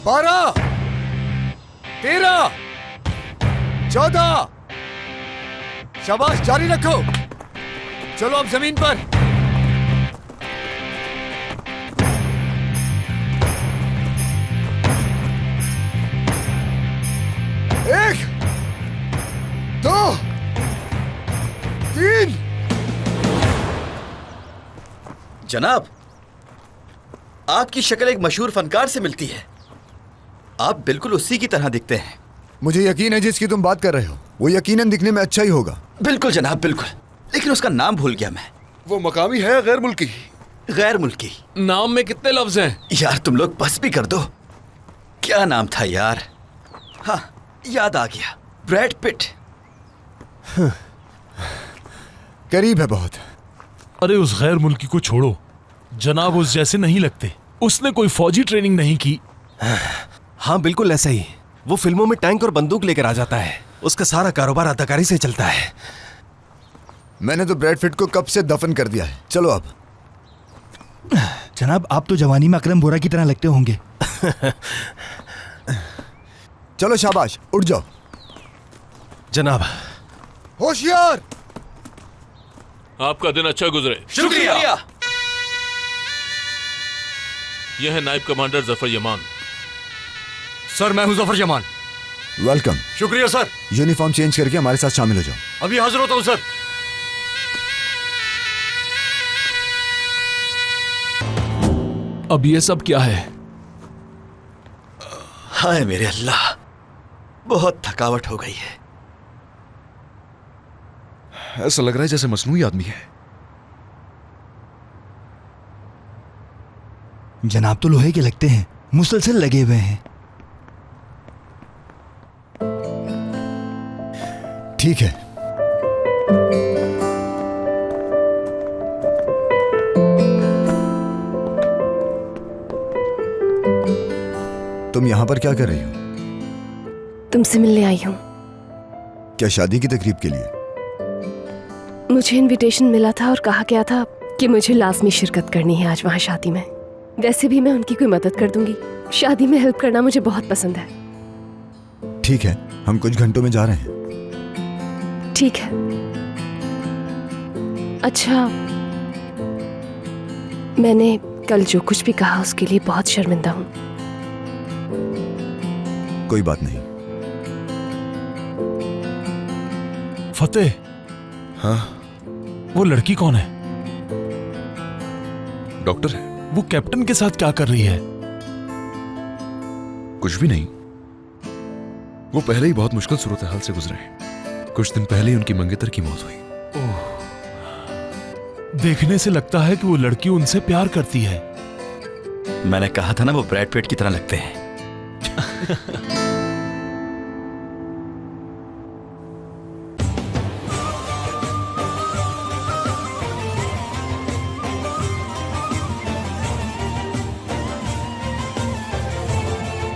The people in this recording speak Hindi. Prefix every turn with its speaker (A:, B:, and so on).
A: 12, 13, 14। शाबाश, जारी रखो। चलो अब जमीन पर। एक, 2, 3।
B: जनाब, आपकी शक्ल एक मशहूर फनकार से मिलती है। आप बिल्कुल उसी की तरह दिखते हैं।
A: मुझे यकीन है जिसकी तुम बात कर रहे हो वो यकीनन दिखने में अच्छा ही होगा।
B: बिल्कुल जनाब, बिल्कुल। लेकिन उसका नाम भूल गया मैं।
A: वो मकामी है गैर मुल्की?
B: गैर मुल्की।
C: नाम में कितने लफ्ज हैं?
B: यार तुम लोग बस भी कर दो। क्या नाम था यार? हाँ, याद आ गया, ब्रैड पिट।
A: करीब है बहुत।
C: अरे उस गैर मुल्की को छोड़ो, जनाब उस जैसे नहीं लगते। उसने कोई फौजी ट्रेनिंग नहीं की।
D: हाँ बिल्कुल ऐसा ही। वो फिल्मों में टैंक और बंदूक लेकर आ जाता है। उसका सारा कारोबार अदाकारी से चलता है।
A: मैंने तो ब्रैड पिट को कब से दफन कर दिया है। चलो अब।
E: जनाब आप तो जवानी में अकरम बोरा की तरह लगते होंगे।
A: चलो शाबाश, उठ जाओ।
D: जनाब
A: होशियार।
C: आपका दिन अच्छा गुजरे।
B: शुक्रिया।
C: यह है नायब कमांडर जफर यमान।
F: सर मैं हूं जफर यमान।
A: वेलकम।
F: शुक्रिया सर।
A: यूनिफॉर्म चेंज करके हमारे साथ शामिल हो जाओ।
F: अभी हाजिर होता हूं सर।
C: अब ये सब क्या है?
B: हाय मेरे अल्लाह, बहुत थकावट हो गई है।
F: ऐसा लग रहा है जैसे मसनूई आदमी है।
E: जनाब तो लोहे के लगते हैं, मुसलसल लगे हुए हैं।
A: ठीक है। तुम यहां पर क्या कर रही हो?
G: तुमसे मिलने आई हूँ।
A: क्या शादी की तकरीब के लिए?
G: मुझे इनविटेशन मिला था और कहा गया था कि मुझे लाजमी शिरकत करनी है आज वहाँ शादी में। वैसे भी मैं उनकी कोई मदद कर दूंगी। शादी में हेल्प करना मुझे बहुत पसंद है।
A: ठीक है, हम कुछ घंटों में जा रहे हैं।
G: ठीक है। अच्छा, मैंने कल जो कुछ भी कहा उसके लिए बहुत शर्मिंदा हूँ।
A: कोई बात नहीं।
C: फतेह,
F: हाँ
C: वो लड़की कौन है?
F: डॉक्टर है।
C: वो कैप्टन के साथ क्या कर रही है?
F: कुछ भी नहीं, वो पहले ही बहुत मुश्किल सूरत हाल से गुजरे हैं। कुछ दिन पहले ही उनकी मंगेतर की मौत हुई।
C: देखने से लगता है कि वो लड़की उनसे प्यार करती है।
B: मैंने कहा था ना, वो ब्रैड पिट की तरह लगते हैं।